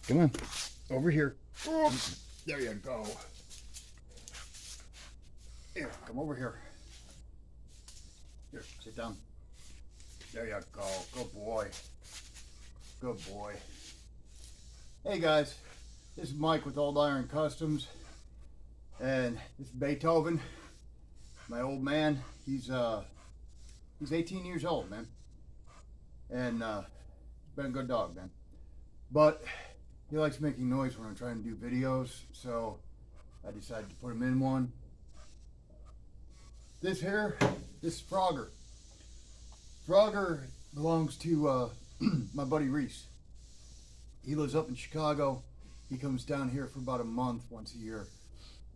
Come on, over here. There you go. Here, come over here. Here, sit down. There you go. Good boy. Good boy. Hey guys, this is Mike with Old Iron Customs, and this is Beethoven, my old man. He's 18 years old, man, and he's been a good dog, man. But he likes making noise when I'm trying to do videos, so I decided to put him in one. This is Frogger. Frogger belongs to my buddy Rhys. He lives up in Chicago. He comes down here for about a month once a year,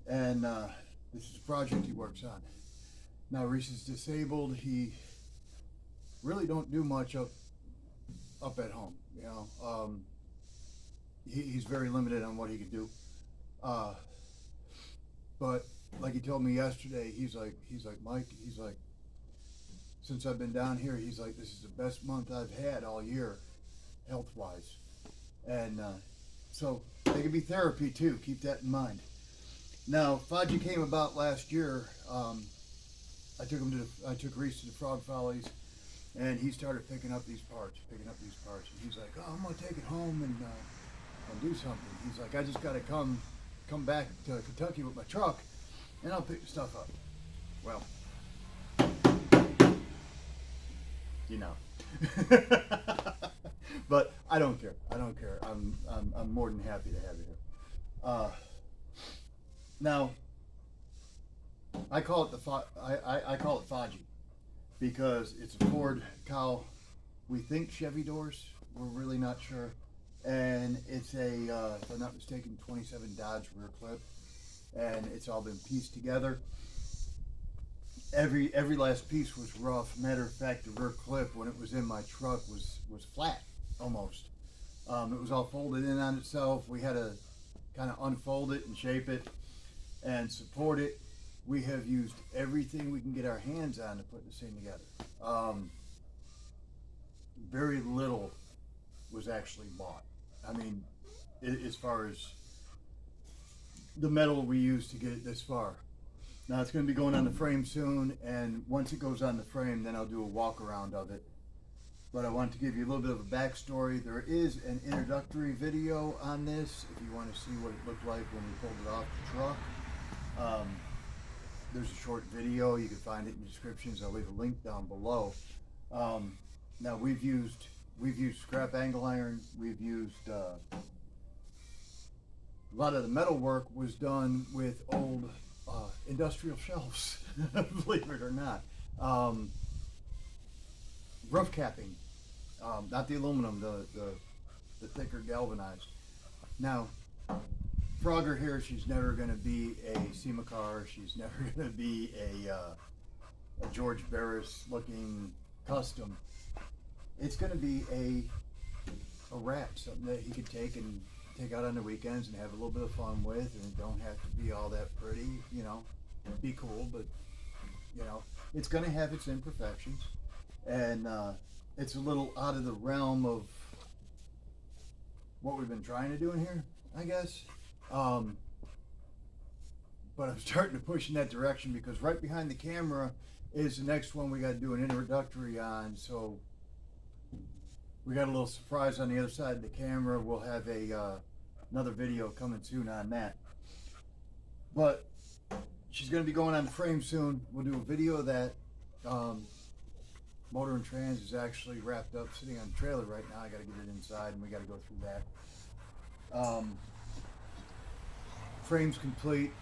and this is a project he works on. Now Rhys is disabled. He really don't do much up at home, you know. He's very limited on what he can do. But like he told me yesterday, he's like, Mike, he's like, since I've been down here, he's like, this is the best month I've had all year, health-wise. And so they could be therapy too, keep that in mind. Now, Faji came about last year. I took Rhys to the Frog Follies, and he started picking up these parts. And he's like, oh, I'm gonna take it home and do something. He's like, I just gotta come back to Kentucky with my truck, and I'll pick the stuff up. Well, you know. But I don't care. I'm more than happy to have you here. Now, I call it I call it Faji because it's a Ford Cowl. We think Chevy doors. We're really not sure. And it's a, if I'm not mistaken, 27 Dodge rear clip, and it's all been pieced together. Every last piece was rough. Matter of fact, the rear clip, when it was in my truck, was flat almost. It was all folded in on itself. We had to kind of unfold it and shape it and support it. We have used everything we can get our hands on to put this thing together. Very little was actually bought. I mean, as far as the metal we used to get it this far. Now it's going to be going on the frame soon, and once it goes on the frame, then I'll do a walk around of it. But I want to give you a little bit of a backstory. There is an introductory video on this if you want to see what it looked like when we pulled it off the truck. There's a short video. You can find it in the descriptions. I'll leave a link down below. Now we've used scrap angle iron. We've used a lot of the metal work was done with old industrial shelves, believe it or not. Rough capping, not the aluminum, the thicker galvanized. Now, Frogger here, she's never going to be a SEMA car. She's never going to be a George Barris looking custom. It's going to be a rat, something that he could take out on the weekends and have a little bit of fun with, and it don't have to be all that pretty, you know. It'd be cool, but you know, it's going to have its imperfections, and it's a little out of the realm of what we've been trying to do in here, I guess. But I'm starting to push in that direction because right behind the camera is the next one we got to do an introductory on. So we got a little surprise on the other side of the camera. We'll have another video coming soon on that. But she's going to be going on the frame soon. We'll do a video of that. Motor and trans is actually wrapped up, sitting on the trailer right now. I got to get it inside, and we got to go through that. Frame's complete.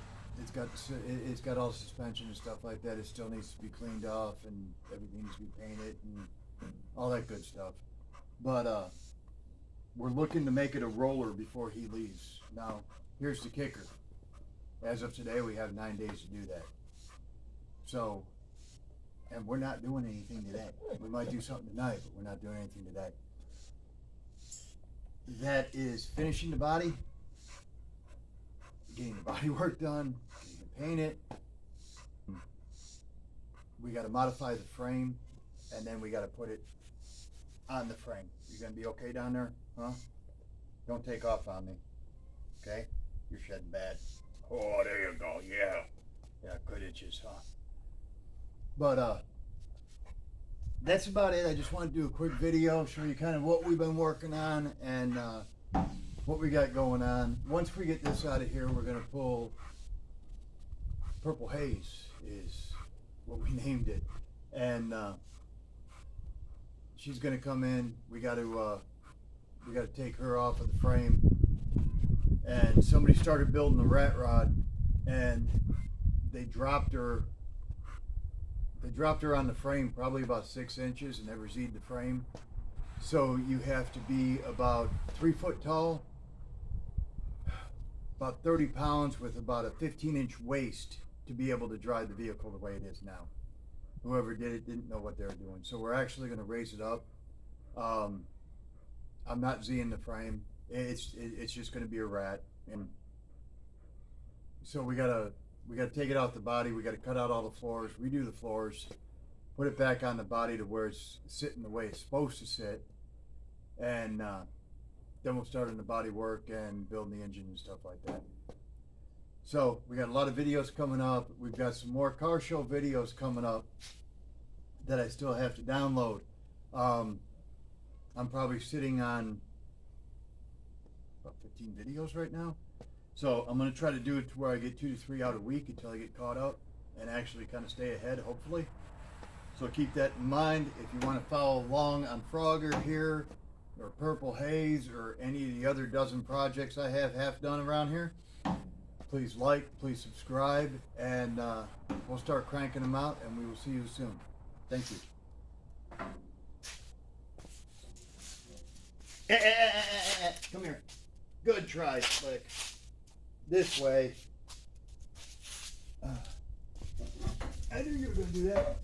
It's got all suspension and stuff like that. It still needs to be cleaned off, and everything needs to be painted and all that good stuff. But we're looking to make it a roller before he leaves. Now, here's the kicker. As of today, we have 9 days to do that. So, and we're not doing anything today. We might do something tonight, but we're not doing anything today. That is finishing the body, getting the body work done, getting it painted. We got to modify the frame, and then we got to put it on the frame. You gonna be okay down there, huh? Don't take off on me. Okay? You're shedding bad. Oh, there you go. Yeah. Yeah, good itches, huh? But, that's about it. I just want to do a quick video, show you kind of what we've been working on and what we got going on. Once we get this out of here, we're going to pull Purple Haze is what we named it. And she's going to come in. We got to take her off of the frame. And somebody started building the rat rod, and they dropped her on the frame probably about 6 inches and never Z'd the frame. So you have to be about 3 foot tall, about 30 pounds with about a 15-inch waist to be able to drive the vehicle the way it is now. Whoever did it didn't know what they were doing. So we're actually going to raise it up. I'm not Z'ing the frame. It's just going to be a rat. And so we gotta take it out the body. We gotta cut out all the floors, redo the floors, put it back on the body to where it's sitting the way it's supposed to sit, and then we'll start on the body work and building the engine and stuff like that. So we got a lot of videos coming up. We've got some more car show videos coming up that I still have to download. I'm probably sitting on about 15 videos right now. So I'm going to try to do it to where I get 2 to 3 out a week until I get caught up and actually kind of stay ahead, hopefully. So keep that in mind. If you want to follow along on Frogger here, or Purple Haze, or any of the other dozen projects I have half done around here, please like, please subscribe, and we'll start cranking them out, and we will see you soon. Thank you. Come here. Good try, Slick. This way. I knew you were going to do that.